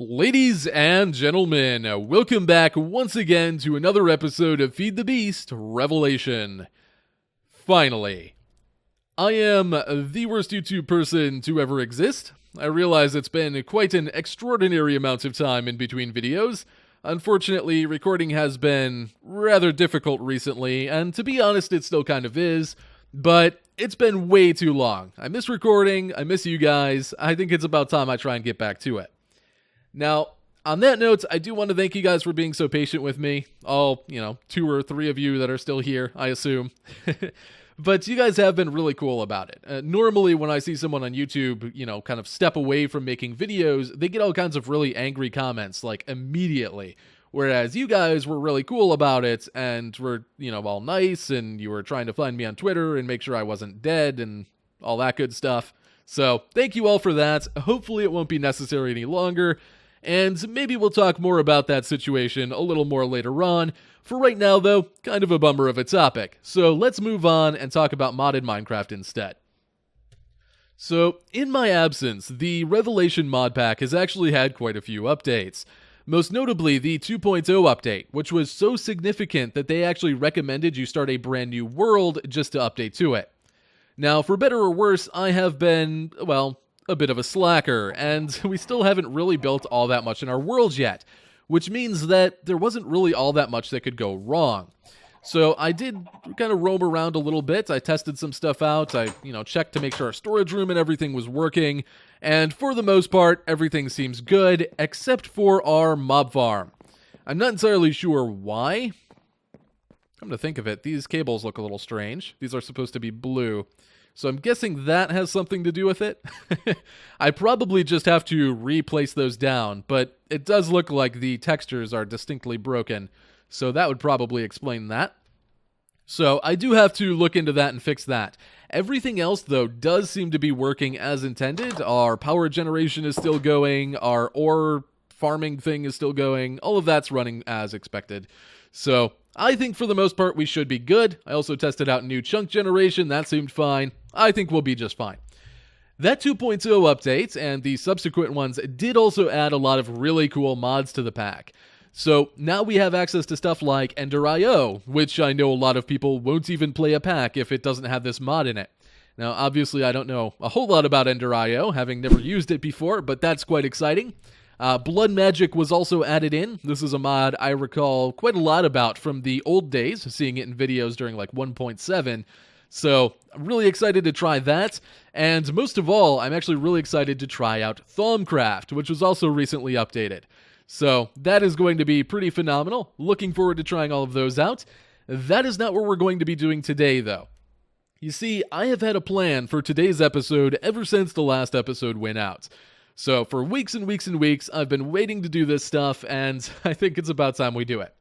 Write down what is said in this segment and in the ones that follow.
Ladies and gentlemen, welcome back once again to another episode of Feed the Beast Revelation. Finally, I am the worst YouTube person to ever exist. I realize it's been quite an extraordinary amount of time in between videos. Unfortunately, recording has been rather difficult recently, and to be honest, it still kind of is, but it's been way too long. I miss recording, I miss you guys. I think it's about time I try and get back to it. Now, on that note, I do want to thank you guys for being so patient with me. All, 2 or 3 of you that are still here, I assume. But you guys have been really cool about it. Normally, when I see someone on YouTube, kind of step away from making videos, they get all kinds of really angry comments, like, immediately. Whereas you guys were really cool about it, and were, all nice, and you were trying to find me on Twitter and make sure I wasn't dead, and all that good stuff. So, thank you all for that. Hopefully it won't be necessary any longer. And maybe we'll talk more about that situation a little more later on. For right now, though, kind of a bummer of a topic. So let's move on and talk about modded Minecraft instead. So, in my absence, the Revelation mod pack has actually had quite a few updates. Most notably, the 2.0 update, which was so significant that they actually recommended you start a brand new world just to update to it. Now, for better or worse, I have been, a bit of a slacker, and we still haven't really built all that much in our worlds yet, which means that there wasn't really all that much that could go wrong. So I did kind of roam around a little bit. I tested some stuff out. I, checked to make sure our storage room and everything was working, and for the most part, everything seems good, except for our mob farm. I'm not entirely sure why. Come to think of it, these cables look a little strange. These are supposed to be blue. So I'm guessing that has something to do with it. I probably just have to replace those down, but it does look like the textures are distinctly broken, so that would probably explain that. So I do have to look into that and fix that. Everything else, though, does seem to be working as intended. Our power generation is still going, our ore farming thing is still going, all of that's running as expected. So I think for the most part we should be good. I also tested out new chunk generation, that seemed fine. I think we'll be just fine. That 2.0 update and the subsequent ones did also add a lot of really cool mods to the pack. So now we have access to stuff like Ender.io, which I know a lot of people won't even play a pack if it doesn't have this mod in it. Now obviously I don't know a whole lot about Ender.io, having never used it before, but that's quite exciting. Blood Magic was also added in. This is a mod I recall quite a lot about from the old days, seeing it in videos during like 1.7. So I'm really excited to try that. And most of all, I'm actually really excited to try out Thaumcraft, which was also recently updated. So that is going to be pretty phenomenal. Looking forward to trying all of those out. That is not what we're going to be doing today, though. You see, I have had a plan for today's episode ever since the last episode went out. So for weeks and weeks and weeks, I've been waiting to do this stuff, and I think it's about time we do it.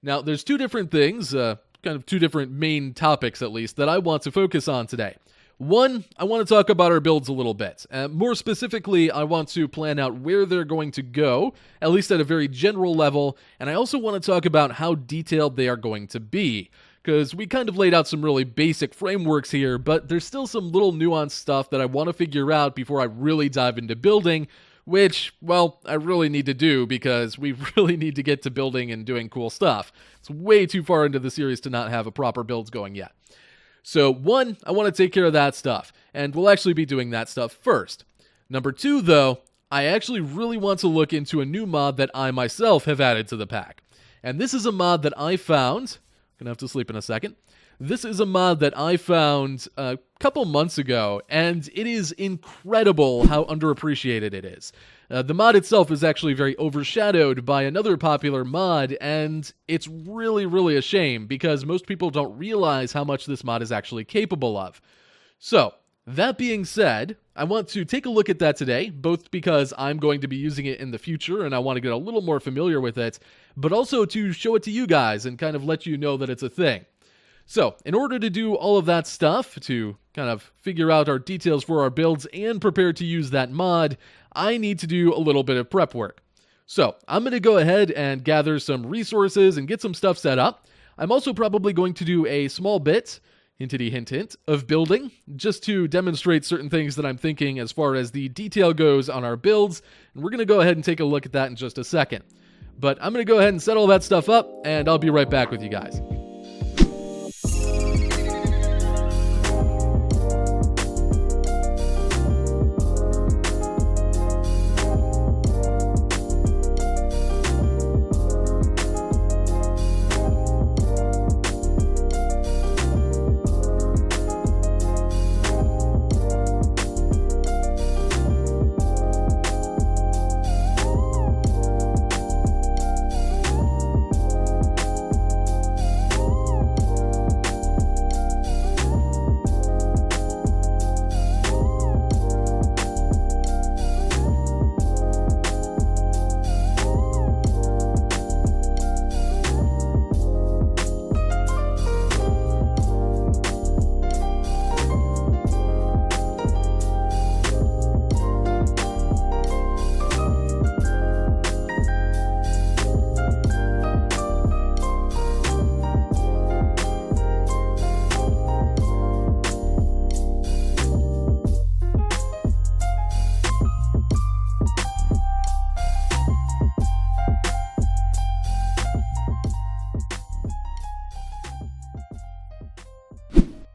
Now, there's 2 different things, kind of 2 different main topics at least, that I want to focus on today. One, I want to talk about our builds a little bit. More specifically, I want to plan out where they're going to go, at least at a very general level, and I also want to talk about how detailed they are going to be. Because we kind of laid out some really basic frameworks here, but there's still some little nuanced stuff that I want to figure out before I really dive into building, which, I really need to do because we really need to get to building and doing cool stuff. It's way too far into the series to not have a proper builds going yet. So 1, I want to take care of that stuff, and we'll actually be doing that stuff first. Number 2, though, I actually really want to look into a new mod that I myself have added to the pack. And this is a mod that I found... Gonna have to sleep in a second. This is a mod that I found a couple months ago, and it is incredible how underappreciated it is. The mod itself is actually very overshadowed by another popular mod, and it's really, really a shame because most people don't realize how much this mod is actually capable of. So, that being said, I want to take a look at that today, both because I'm going to be using it in the future and I want to get a little more familiar with it, but also to show it to you guys and kind of let you know that it's a thing. So, in order to do all of that stuff, to kind of figure out our details for our builds and prepare to use that mod, I need to do a little bit of prep work. So, I'm going to go ahead and gather some resources and get some stuff set up. I'm also probably going to do a small bit hintity hint hint, of building, just to demonstrate certain things that I'm thinking as far as the detail goes on our builds, and we're going to go ahead and take a look at that in just a second. But I'm going to go ahead and set all that stuff up, and I'll be right back with you guys.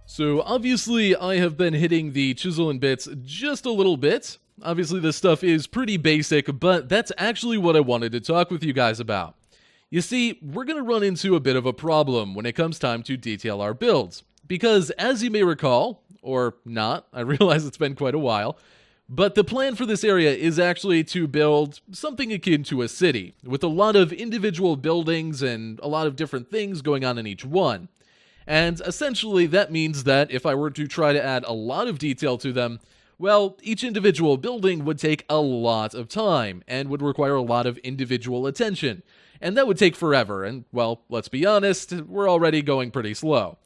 So obviously I have been hitting the chisel and bits just a little bit. Obviously this stuff is pretty basic, but that's actually what I wanted to talk with you guys about. You see, we're going to run into a bit of a problem when it comes time to detail our builds. Because as you may recall, or not, I realize it's been quite a while, but the plan for this area is actually to build something akin to a city, with a lot of individual buildings and a lot of different things going on in each one. And essentially that means that if I were to try to add a lot of detail to them, well, each individual building would take a lot of time and would require a lot of individual attention. And that would take forever, and well, let's be honest, we're already going pretty slow.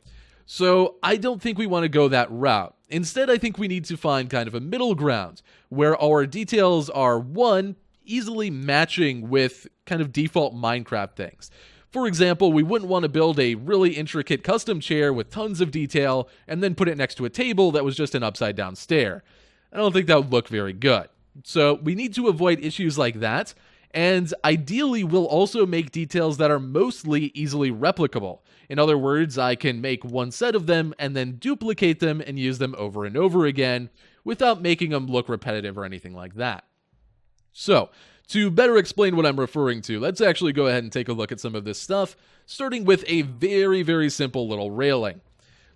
So I don't think we want to go that route. Instead, I think we need to find kind of a middle ground, where our details are, one, easily matching with kind of default Minecraft things. For example, we wouldn't want to build a really intricate custom chair with tons of detail and then put it next to a table that was just an upside down stair. I don't think that would look very good. So we need to avoid issues like that, and ideally we'll also make details that are mostly easily replicable. In other words, I can make one set of them and then duplicate them and use them over and over again without making them look repetitive or anything like that. So, to better explain what I'm referring to, let's actually go ahead and take a look at some of this stuff, starting with a very, very simple little railing.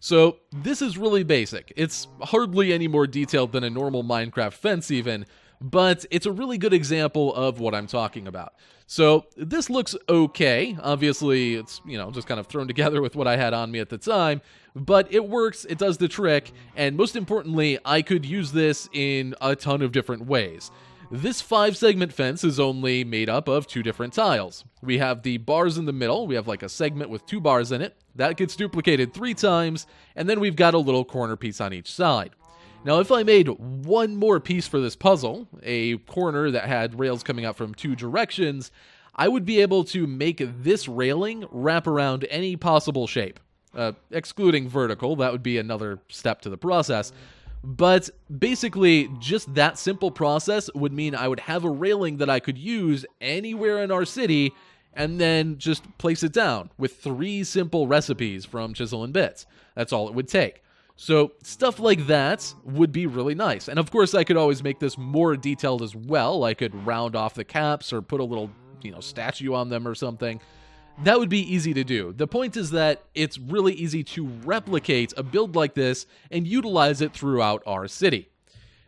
So, this is really basic. It's hardly any more detailed than a normal Minecraft fence even, but it's a really good example of what I'm talking about. So, this looks okay. Obviously, it's, just kind of thrown together with what I had on me at the time, but it works, it does the trick, and most importantly, I could use this in a ton of different ways. This 5-segment fence is only made up of 2 different tiles. We have the bars in the middle, we have like a segment with 2 bars in it, that gets duplicated 3 times, and then we've got a little corner piece on each side. Now if I made one more piece for this puzzle, a corner that had rails coming out from 2 directions, I would be able to make this railing wrap around any possible shape. Excluding vertical, that would be another step to the process. But basically, just that simple process would mean I would have a railing that I could use anywhere in our city and then just place it down with 3 simple recipes from Chisel and Bits. That's all it would take. So stuff like that would be really nice. And of course, I could always make this more detailed as well. I could round off the caps or put a little, statue on them or something. That would be easy to do. The point is that it's really easy to replicate a build like this and utilize it throughout our city.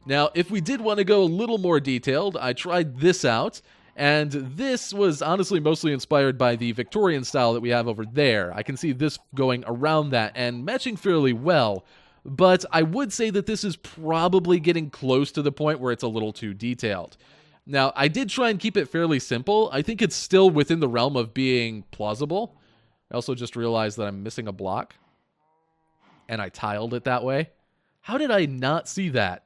Now, if we did want to go a little more detailed, I tried this out, and this was honestly mostly inspired by the Victorian style that we have over there. I can see this going around that and matching fairly well, but I would say that this is probably getting close to the point where it's a little too detailed. Now, I did try and keep it fairly simple. I think it's still within the realm of being plausible. I also just realized that I'm missing a block, and I tiled it that way. How did I not see that?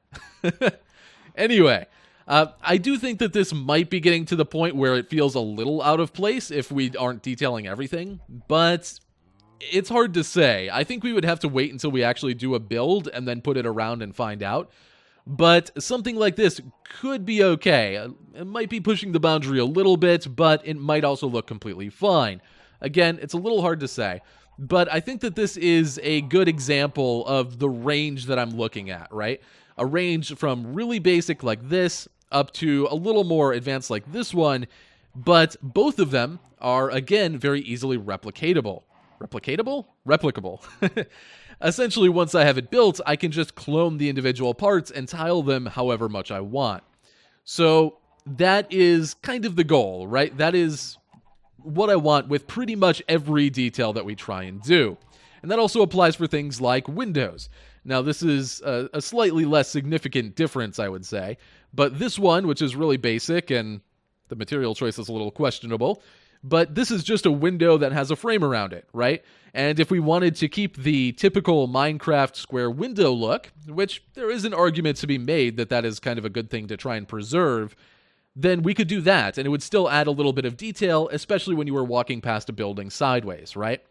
Anyway, I do think that this might be getting to the point where it feels a little out of place if we aren't detailing everything, but It's hard to say. I think we would have to wait until we actually do a build and then put it around and find out. But something like this could be okay. It might be pushing the boundary a little bit, but it might also look completely fine. Again, it's a little hard to say. But I think that this is a good example of the range that I'm looking at, right? A range from really basic like this up to a little more advanced like this one. But both of them are, again, very easily replicatable. Replicable. Essentially, once I have it built, I can just clone the individual parts and tile them however much I want. So that is kind of the goal, right? That is what I want with pretty much every detail that we try and do. And that also applies for things like windows. Now, this is a slightly less significant difference, I would say. But this one, which is really basic, and the material choice is a little questionable, but this is just a window that has a frame around it, right? And if we wanted to keep the typical Minecraft square window look, which there is an argument to be made that that is kind of a good thing to try and preserve, then we could do that, and it would still add a little bit of detail, especially when you were walking past a building sideways, right?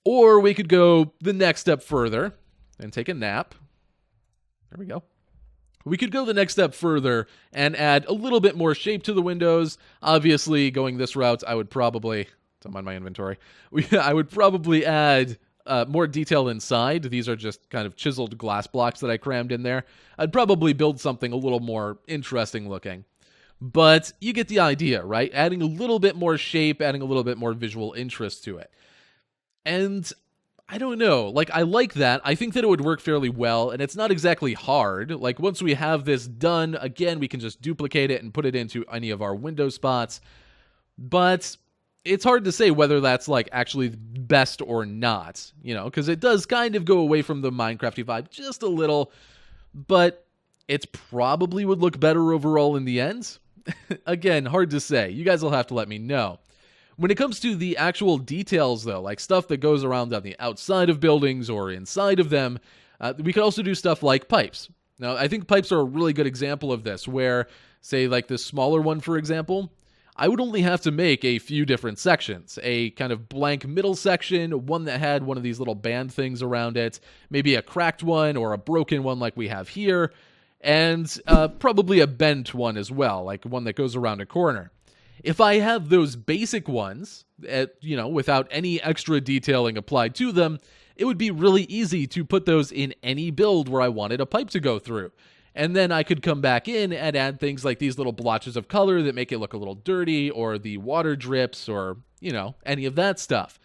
Or we could go the next step further and take a nap. There we go. We could go the next step further and add a little bit more shape to the windows. Obviously, going this route, I would probably... I'm on my inventory. I would probably add more detail inside. These are just kind of chiseled glass blocks that I crammed in there. I'd probably build something a little more interesting looking. But you get the idea, right? Adding a little bit more shape, adding a little bit more visual interest to it. And I don't know, like, I like that. I think that it would work fairly well, and it's not exactly hard. Like, once we have this done, again, we can just duplicate it and put it into any of our window spots. But it's hard to say whether that's, like, actually best or not, you know, because it does kind of go away from the Minecrafty vibe just a little, but it probably would look better overall in the end. Again, hard to say. You guys will have to let me know. When it comes to the actual details, though, like stuff that goes around on the outside of buildings or inside of them, we could also do stuff like pipes. Now, I think pipes are a really good example of this, where, say, like this smaller one, for example, I would only have to make a few different sections. A kind of blank middle section, one that had one of these little band things around it, maybe a cracked one or a broken one like we have here, and probably a bent one as well, like one that goes around a corner. If I have those basic ones, without any extra detailing applied to them, it would be really easy to put those in any build where I wanted a pipe to go through. And then I could come back in and add things like these little blotches of color that make it look a little dirty, or the water drips, or, any of that stuff.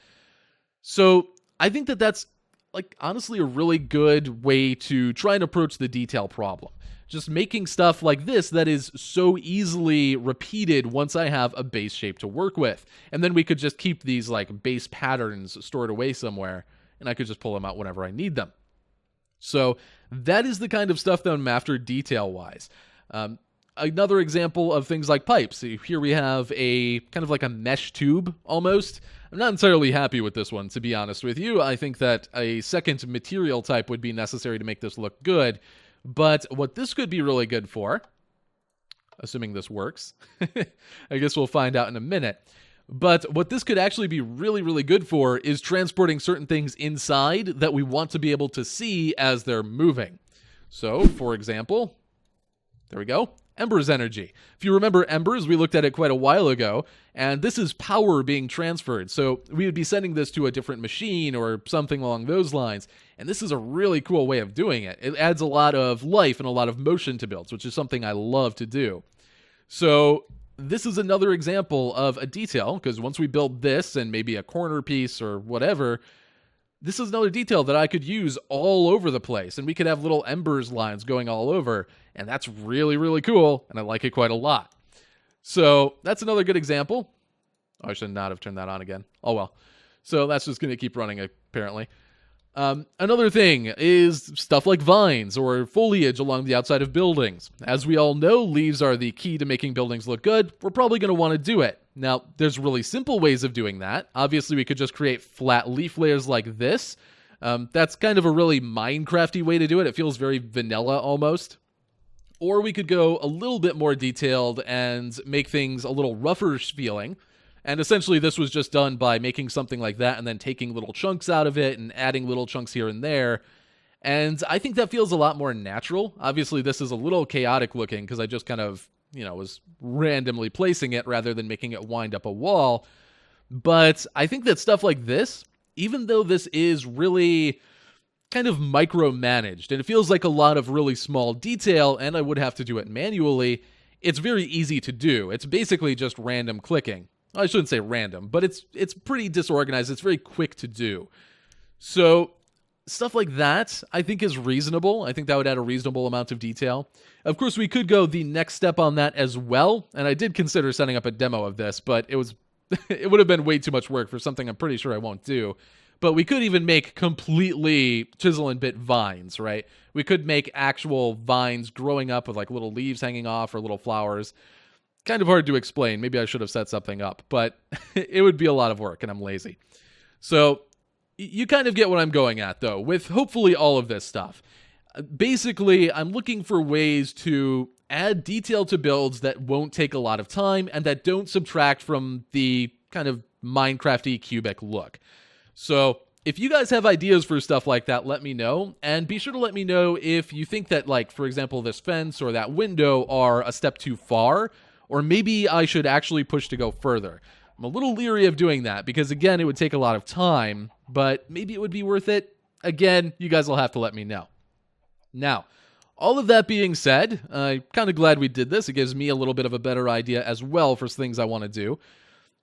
So I think that that's, like, honestly a really good way to try and approach the detail problem. Just making stuff like this that is so easily repeated once I have a base shape to work with. And then we could just keep these like base patterns stored away somewhere, and I could just pull them out whenever I need them. So that is the kind of stuff that I'm after detail-wise. Another example of things like pipes. Here we have a kind of like a mesh tube almost. I'm not entirely happy with this one, to be honest with you. I think that a second material type would be necessary to make this look good. But what this could be really good for, assuming this works, I guess we'll find out in a minute. But what this could actually be really, really good for is transporting certain things inside that we want to be able to see as they're moving. So, for example, there we go. Embers energy. If you remember Embers, we looked at it quite a while ago, and this is power being transferred. So we would be sending this to a different machine or something along those lines, and this is a really cool way of doing it. It adds a lot of life and a lot of motion to builds, which is something I love to do. So this is another example of a detail, because once we build this and maybe a corner piece or whatever, this is another detail that I could use all over the place, and we could have little embers lines going all over, and that's really, really cool, and I like it quite a lot. So that's another good example. Oh, I should not have turned that on again. Oh well. So that's just going to keep running, apparently. Another thing is stuff like vines or foliage along the outside of buildings. As we all know, leaves are the key to making buildings look good. We're probably going to want to do it. Now, there's really simple ways of doing that. Obviously, we could just create flat leaf layers like this. That's kind of a really Minecrafty way to do it. It feels very vanilla almost. Or we could go a little bit more detailed and make things a little rougher feeling And essentially this was just done by making something like that and then taking little chunks out of it and adding little chunks here and there. And I think that feels a lot more natural. Obviously, this is a little chaotic looking because I just kind of, was randomly placing it rather than making it wind up a wall. But I think that stuff like this, even though this is really kind of micromanaged and it feels like a lot of really small detail and I would have to do it manually, it's very easy to do. It's basically just random clicking. I shouldn't say random, but it's pretty disorganized. It's very quick to do. So stuff like that, I think, is reasonable. I think that would add a reasonable amount of detail. Of course, we could go the next step on that as well, and I did consider setting up a demo of this, but it would have been way too much work for something I'm pretty sure I won't do. But we could even make completely chisel and bit vines, right? We could make actual vines growing up with like little leaves hanging off or little flowers. Kind of hard to explain. Maybe I should have set something up, but it would be a lot of work and I'm lazy. So you kind of get what I'm going at, though, with hopefully all of this stuff. Basically, I'm looking for ways to add detail to builds that won't take a lot of time and that don't subtract from the kind of Minecraft-y cubic look. So if you guys have ideas for stuff like that, let me know. And be sure to let me know if you think that, like, for example, this fence or that window are a step too far, or maybe I should actually push to go further. I'm a little leery of doing that because, again, it would take a lot of time, but maybe it would be worth it. Again, you guys will have to let me know. Now, all of that being said, I'm kind of glad we did this. It gives me a little bit of a better idea as well for things I want to do.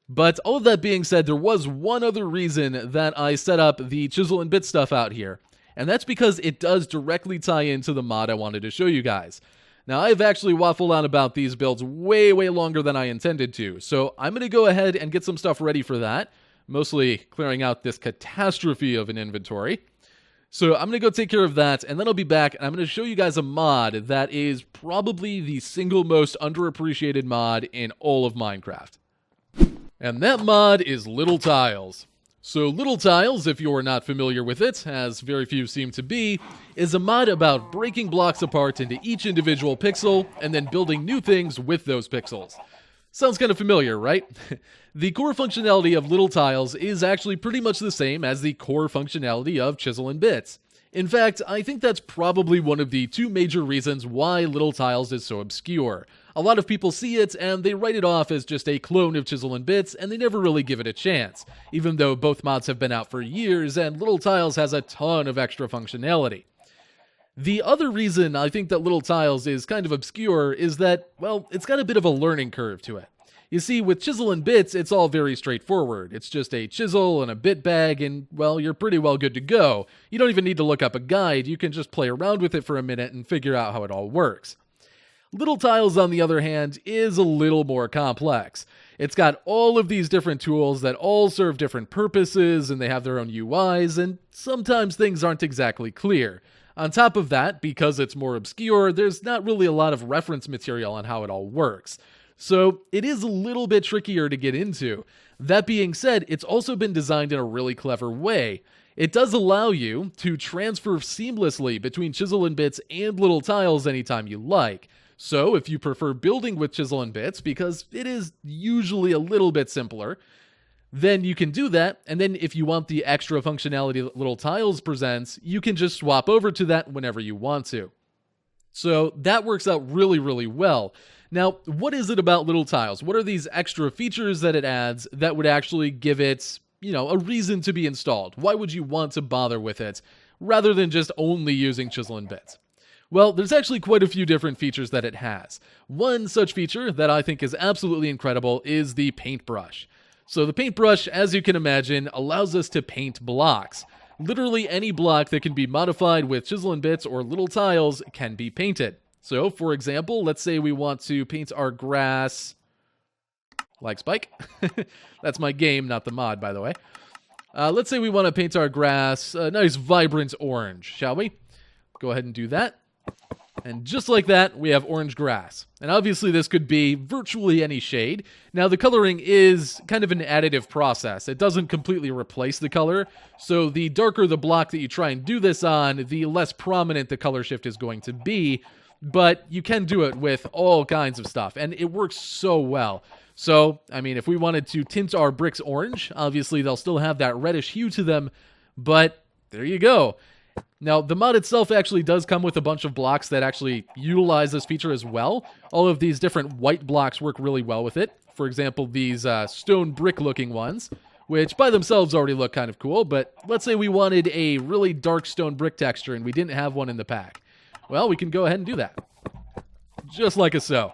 But all of that being said, there was one other reason that I set up the chisel and bit stuff out here, and that's because it does directly tie into the mod I wanted to show you guys. Now, I've actually waffled on about these builds way longer than I intended to, so I'm going to go ahead and get some stuff ready for that, mostly clearing out this catastrophe of an inventory. So I'm going to go take care of that, and then I'll be back, and I'm going to show you guys a mod that is probably the single most underappreciated mod in all of Minecraft. And that mod is Little Tiles. So Little Tiles, if you're not familiar with it, as very few seem to be, is a mod about breaking blocks apart into each individual pixel and then building new things with those pixels. Sounds kind of familiar, right? The core functionality of Little Tiles is actually pretty much the same as the core functionality of Chisel and Bits. In fact, I think that's probably one of the two major reasons why Little Tiles is so obscure. A lot of people see it and they write it off as just a clone of Chisel and Bits, and they never really give it a chance, even though both mods have been out for years and Little Tiles has a ton of extra functionality. The other reason I think that Little Tiles is kind of obscure is that, well, it's got a bit of a learning curve to it. You see, with Chisel and Bits, it's all very straightforward. It's just a chisel and a bit bag, and, well, you're pretty well good to go. You don't even need to look up a guide. You can just play around with it for a minute and figure out how it all works. Little Tiles, on the other hand, is a little more complex. It's got all of these different tools that all serve different purposes, and they have their own UIs, and sometimes things aren't exactly clear. On top of that, because it's more obscure, there's not really a lot of reference material on how it all works. So it is a little bit trickier to get into. That being said, it's also been designed in a really clever way. It does allow you to transfer seamlessly between Chisel and Bits and Little Tiles anytime you like. So if you prefer building with Chisel and Bits, because it is usually a little bit simpler, then you can do that, and then if you want the extra functionality that Little Tiles presents, you can just swap over to that whenever you want to. So that works out really well. Now, what is it about Little Tiles? What are these extra features that it adds that would actually give it, a reason to be installed? Why would you want to bother with it, rather than just only using Chisel and Bits? Well, there's actually quite a few different features that it has. One such feature that I think is absolutely incredible is the paintbrush. So the paintbrush, as you can imagine, allows us to paint blocks. Literally any block that can be modified with Chisel and Bits or Little Tiles can be painted. So, for example, let's say we want to paint our grass like Spike. That's my game, not the mod, by the way. Let's say we want to paint our grass a nice vibrant orange, shall we? Go ahead and do that. And just like that, we have orange grass. And obviously this could be virtually any shade. Now the coloring is kind of an additive process. It doesn't completely replace the color. So the darker the block that you try and do this on, the less prominent the color shift is going to be. but you can do it with all kinds of stuff, and it works so well. So, I mean, if we wanted to tint our bricks orange, obviously they'll still have that reddish hue to them, but there you go. Now, the mod itself actually does come with a bunch of blocks that actually utilize this feature as well. All of these different white blocks work really well with it. For example, these stone brick-looking ones, which by themselves already look kind of cool, but let's say we wanted a really dark stone brick texture and we didn't have one in the pack. Well, we can go ahead and do that. Just like so.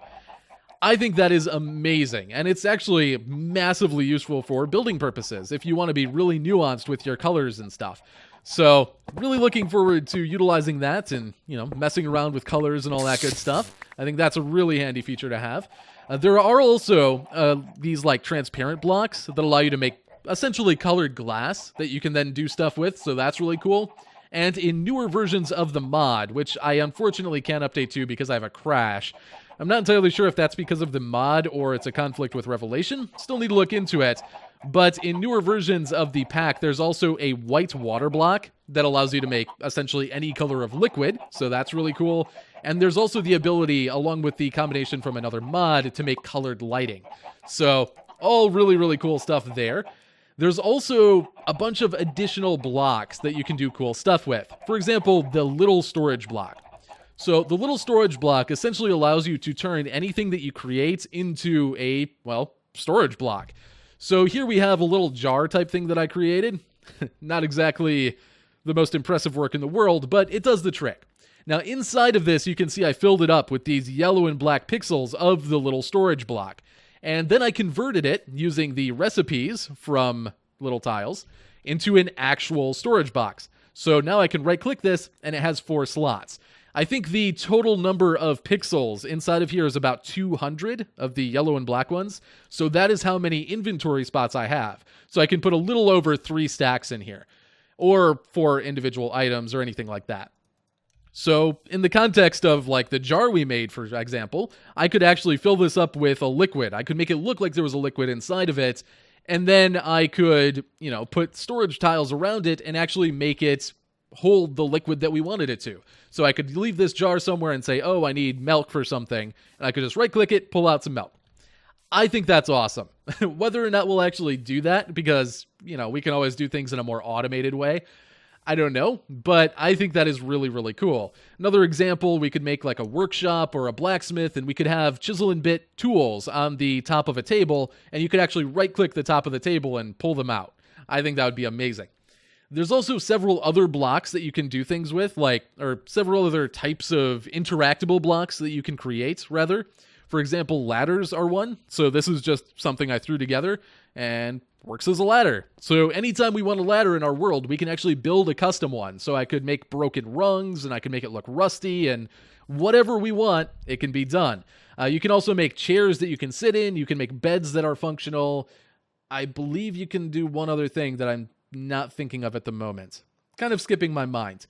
I think that is amazing, and it's actually massively useful for building purposes if you want to be really nuanced with your colors and stuff. So, really looking forward to utilizing that and, messing around with colors and all that good stuff. I think that's a really handy feature to have. There are also these, transparent blocks that allow you to make essentially colored glass that you can then do stuff with, so that's really cool. And in newer versions of the mod, which I unfortunately can't update to because I have a crash, I'm not entirely sure if that's because of the mod or it's a conflict with Revelation. Still need to look into it. But in newer versions of the pack, there's also a white water block that allows you to make essentially any color of liquid, so that's really cool. And there's also the ability, along with the combination from another mod, to make colored lighting. So, all really, really cool stuff there. There's also a bunch of additional blocks that you can do cool stuff with. For example, the little storage block. So the little storage block essentially allows you to turn anything that you create into a, storage block. So here we have a little jar type thing that I created. Not exactly the most impressive work in the world, but it does the trick. Now inside of this, you can see I filled it up with these yellow and black pixels of the little storage block. And then I converted it using the recipes from little tiles into an actual storage box. So now I can right click this and it has 4 slots. I think the total number of pixels inside of here is about 200 of the yellow and black ones. So that is how many inventory spots I have. So I can put a little over 3 stacks in here, or 4 individual items or anything like that. So in the context of the jar we made, for example, I could actually fill this up with a liquid. I could make it look like there was a liquid inside of it. And then I could, put storage tiles around it and actually make it hold the liquid that we wanted it to. So I could leave this jar somewhere and say, oh, I need milk for something. And I could just right click it, pull out some milk. I think that's awesome. Whether or not we'll actually do that, because, we can always do things in a more automated way, I don't know, but I think that is really, really cool. Another example, we could make a workshop or a blacksmith, and we could have chisel and bit tools on the top of a table, and you could actually right-click the top of the table and pull them out. I think that would be amazing. There's also several other blocks that you can do things with, or several other types of interactable blocks that you can create, rather. For example, ladders are one. So this is just something I threw together and works as a ladder. So anytime we want a ladder in our world, we can actually build a custom one. So I could make broken rungs and I can make it look rusty, and whatever we want, it can be done. You can also make chairs that you can sit in. You can make beds that are functional. I believe you can do one other thing that I'm not thinking of at the moment. Kind of skipping my mind.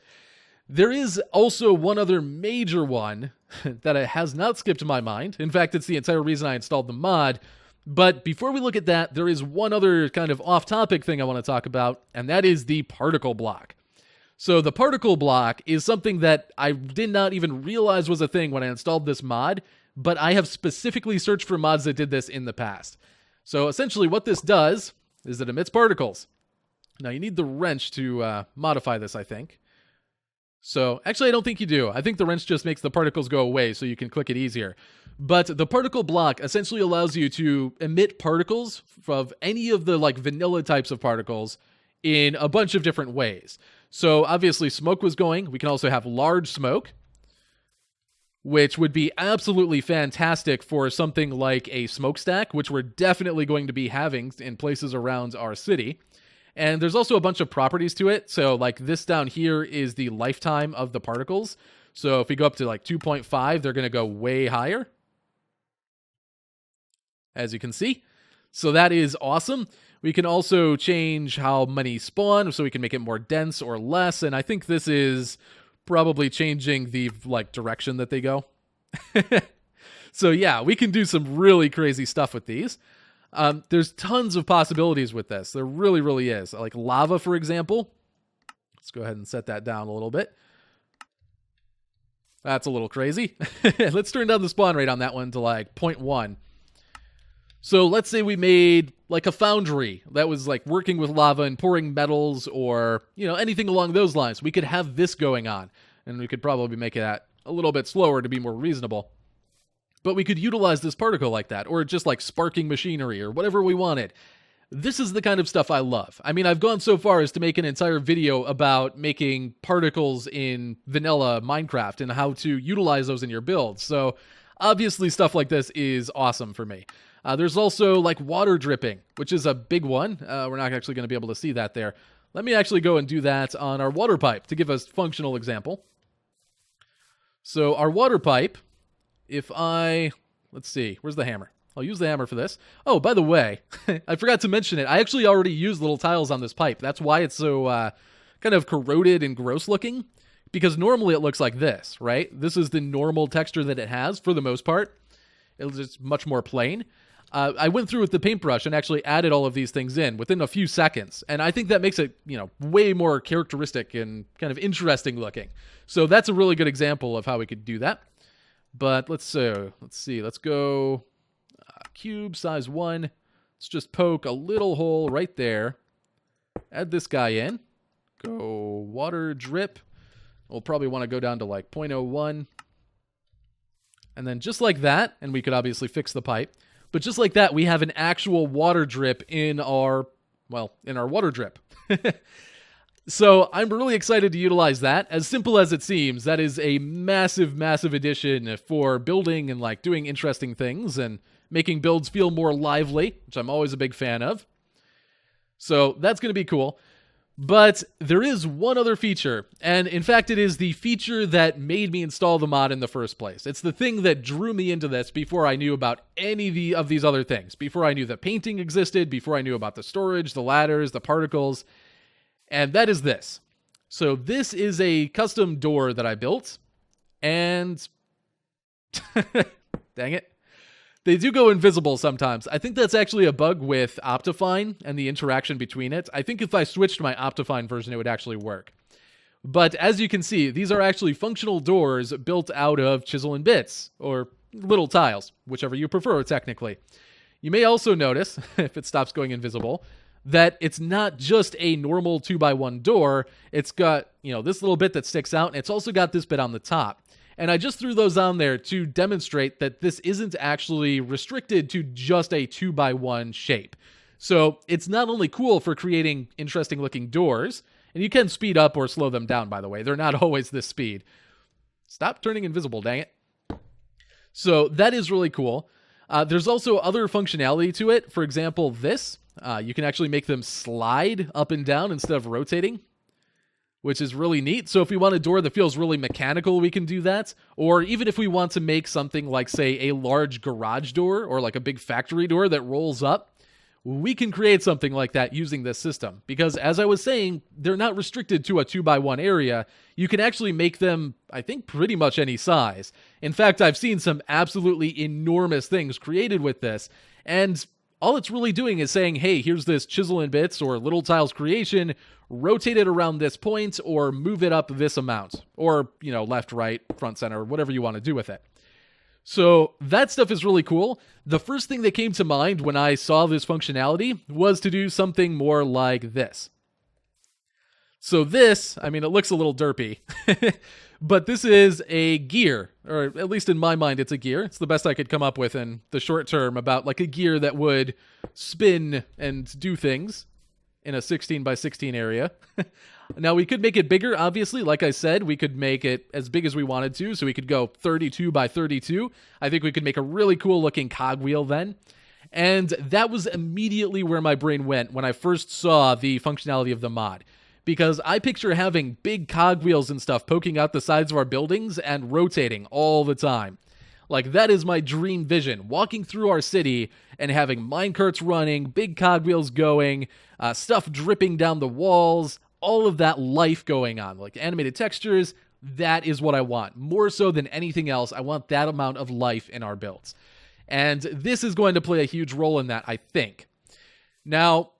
There is also one other major one that has not skipped my mind. In fact, it's the entire reason I installed the mod. But before we look at that, there is one other kind of off-topic thing I want to talk about, and that is the particle block. So the particle block is something that I did not even realize was a thing when I installed this mod, but I have specifically searched for mods that did this in the past. So essentially what this does is it emits particles. Now you need the wrench to modify this, I think. So actually I don't think you do. I think the wrench just makes the particles go away so you can click it easier. But the particle block essentially allows you to emit particles of any of the vanilla types of particles in a bunch of different ways. So obviously smoke was going. We can also have large smoke, which would be absolutely fantastic for something like a smokestack, which we're definitely going to be having in places around our city. And there's also a bunch of properties to it. So this down here is the lifetime of the particles. So if we go up to 2.5, they're going to go way higher, as you can see. So that is awesome. We can also change how many spawn, so we can make it more dense or less. And I think this is probably changing the direction that they go. So yeah, we can do some really crazy stuff with these. There's tons of possibilities with this. There really, really is. Like lava, for example. Let's go ahead and set that down a little bit. That's a little crazy. Let's turn down the spawn rate on that one to like 0.1. So let's say we made like a foundry that was like working with lava and pouring metals or, anything along those lines. We could have this going on, and we could probably make that a little bit slower to be more reasonable. But we could utilize this particle like that, or just like sparking machinery or whatever we wanted. This is the kind of stuff I love. I mean, I've gone so far as to make an entire video about making particles in vanilla Minecraft and how to utilize those in your builds. So obviously stuff like this is awesome for me. There's also like water dripping, which is a big one. We're not actually going to be able to see that there. Let me actually go and do that on our water pipe to give us a functional example. So our water pipe, let's see, where's the hammer? I'll use the hammer for this. Oh, by the way, I forgot to mention it. I actually already used little tiles on this pipe. That's why it's so kind of corroded and gross looking, because normally it looks like this, right? This is the normal texture that it has for the most part. It's just much more plain. I went through with the paintbrush and actually added all of these things in within a few seconds. And I think that makes it, way more characteristic and kind of interesting looking. So that's a really good example of how we could do that. But let's see. Let's go cube size 1. Let's just poke a little hole right there. Add this guy in. Go water drip. We'll probably want to go down to like 0.01. And then just like that, and we could obviously fix the pipe. But just like that, we have an actual water drip in our water drip. So I'm really excited to utilize that. As simple as it seems, that is a massive, massive addition for building and like doing interesting things and making builds feel more lively, which I'm always a big fan of. So that's going to be cool. But there is one other feature, and in fact it is the feature that made me install the mod in the first place. It's the thing that drew me into this before I knew about any of these other things, before I knew that painting existed, before I knew about the storage, the ladders, the particles, and that is this. So this is a custom door that I built, and dang it. They do go invisible sometimes. I think that's actually a bug with Optifine and the interaction between it. I think if I switched my Optifine version, it would actually work. But as you can see, these are actually functional doors built out of chisel and bits, or little tiles, whichever you prefer technically. You may also notice, if it stops going invisible, that it's not just a normal 2x1 door. It's got, this little bit that sticks out, and it's also got this bit on the top. And I just threw those on there to demonstrate that this isn't actually restricted to just a 2x1 shape. So it's not only cool for creating interesting looking doors, and you can speed up or slow them down, by the way. They're not always this speed. Stop turning invisible, dang it. So that is really cool. There's also other functionality to it. For example, this. You can actually make them slide up and down instead of rotating, which is really neat. So if we want a door that feels really mechanical, we can do that. Or even if we want to make something like, say, a large garage door or like a big factory door that rolls up, we can create something like that using this system. Because as I was saying, they're not restricted to a 2x1 area. You can actually make them, I think, pretty much any size. In fact, I've seen some absolutely enormous things created with this. And all it's really doing is saying, hey, here's this chisel and bits or little tiles creation, rotate it around this point or move it up this amount, or, left, right, front, center, whatever you want to do with it. So that stuff is really cool. The first thing that came to mind when I saw this functionality was to do something more like this. So this, it looks a little derpy, but this is a gear, or at least in my mind, it's a gear. It's the best I could come up with in the short term about like a gear that would spin and do things in a 16 by 16 area. Now we could make it bigger, obviously. Like I said, we could make it as big as we wanted to, so we could go 32 by 32. I think we could make a really cool looking cogwheel then. And that was immediately where my brain went when I first saw the functionality of the mod. Because I picture having big cogwheels and stuff poking out the sides of our buildings and rotating all the time. Like, that is my dream vision. Walking through our city and having minecarts running, big cogwheels going, stuff dripping down the walls, all of that life going on. Like, animated textures, that is what I want. More so than anything else, I want that amount of life in our builds. And this is going to play a huge role in that, I think. Now,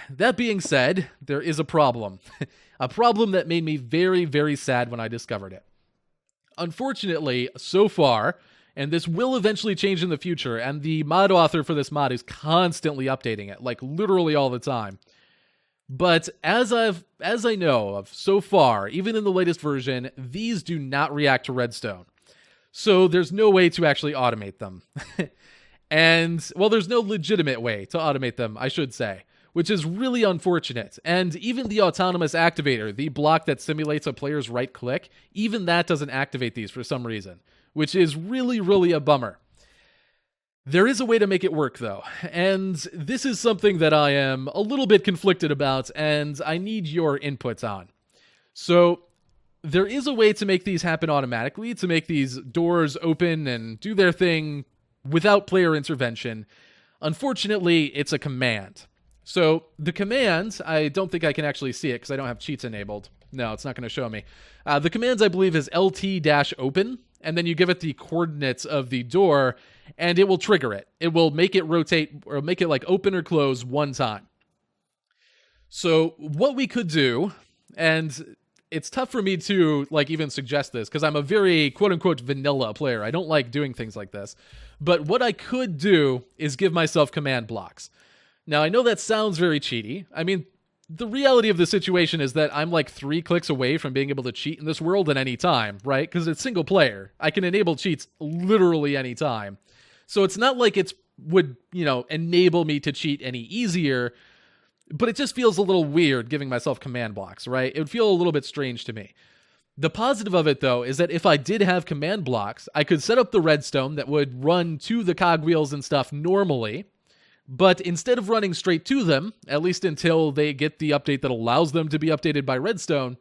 that being said, there is a problem. A problem that made me very, very sad when I discovered it. unfortunately, so far, and this will eventually change in the future, and the mod author for this mod is constantly updating it, like literally all the time. But as I know of so far, even in the latest version, these do not react to redstone. So there's no way to actually automate them. And, well, there's no legitimate way to automate them, I should say, which is really unfortunate. And even the autonomous activator, the block that simulates a player's right click, even that doesn't activate these for some reason, which is really, really a bummer. There is a way to make it work, though, and this is something that I am a little bit conflicted about, and I need your inputs on. So, there is a way to make these happen automatically, to make these doors open and do their thing without player intervention. Unfortunately, it's a command. So, the command, I don't think I can actually see it because I don't have cheats enabled. No, it's not going to show me. The command, I believe, is LT-open, and then you give it the coordinates of the door, and it will trigger it. It will make it rotate, or make it like open or close one time. So what we could do, and it's tough for me to like even suggest this, because I'm a very quote-unquote vanilla player. I don't like doing things like this. But what I could do is give myself command blocks. Now, I know that sounds very cheaty. I mean, the reality of the situation is that I'm like 3 clicks away from being able to cheat in this world at any time, right? Because it's single player. I can enable cheats literally any time. So it's not like it would, enable me to cheat any easier, but it just feels a little weird giving myself command blocks, right? It would feel a little bit strange to me. The positive of it, though, is that if I did have command blocks, I could set up the redstone that would run to the cogwheels and stuff normally, but instead of running straight to them, at least until they get the update that allows them to be updated by redstone,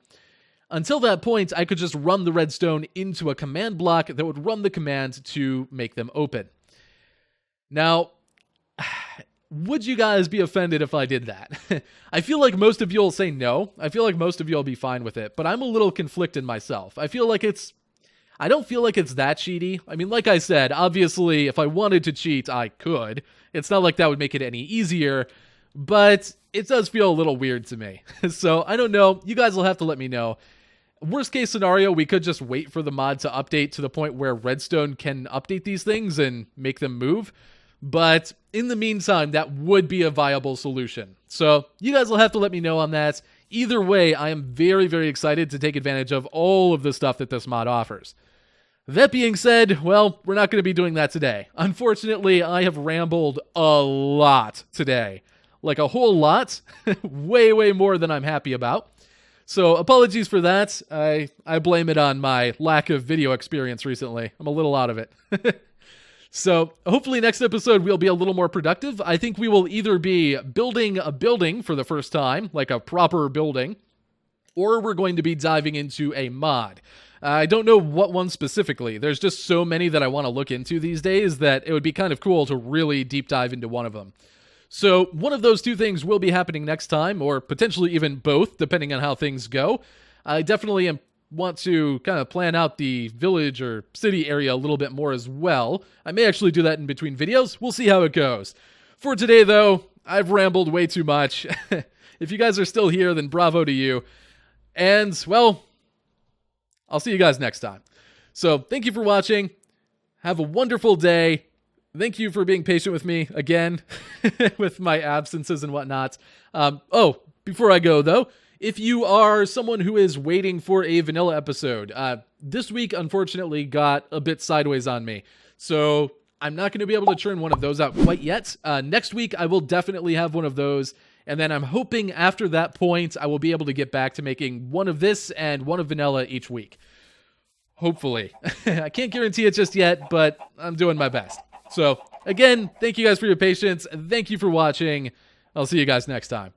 until that point, I could just run the redstone into a command block that would run the command to make them open. Now, would you guys be offended if I did that? I feel like most of you will say no. I feel like most of you will be fine with it, but I'm a little conflicted myself. I don't feel like it's that cheaty. I mean, like I said, obviously, if I wanted to cheat, I could. It's not like that would make it any easier, but it does feel a little weird to me. So, I don't know. You guys will have to let me know. Worst case scenario, we could just wait for the mod to update to the point where redstone can update these things and make them move. But in the meantime, that would be a viable solution. So you guys will have to let me know on that. Either way, I am very, very excited to take advantage of all of the stuff that this mod offers. That being said, well, we're not going to be doing that today. Unfortunately, I have rambled a lot today. Like a whole lot. Way, way more than I'm happy about. So apologies for that. I blame it on my lack of video experience recently. I'm a little out of it. So hopefully next episode we'll be a little more productive. I think we will either be building a building for the first time, like a proper building, or we're going to be diving into a mod. I don't know what one specifically. There's just so many that I want to look into these days that it would be kind of cool to really deep dive into one of them. So one of those two things will be happening next time, or potentially even both, depending on how things go. I definitely want to kind of plan out the village or city area a little bit more as well. I may actually do that in between videos. We'll see how it goes. For today, though, I've rambled way too much. If you guys are still here, then bravo to you. And, well, I'll see you guys next time. So, thank you for watching. Have a wonderful day. Thank you for being patient with me again, with my absences and whatnot. Before I go, though, if you are someone who is waiting for a vanilla episode, this week, unfortunately, got a bit sideways on me. So I'm not going to be able to churn one of those out quite yet. Next week, I will definitely have one of those. And then I'm hoping after that point, I will be able to get back to making one of this and one of vanilla each week. Hopefully. I can't guarantee it just yet, but I'm doing my best. So again, thank you guys for your patience. Thank you for watching. I'll see you guys next time.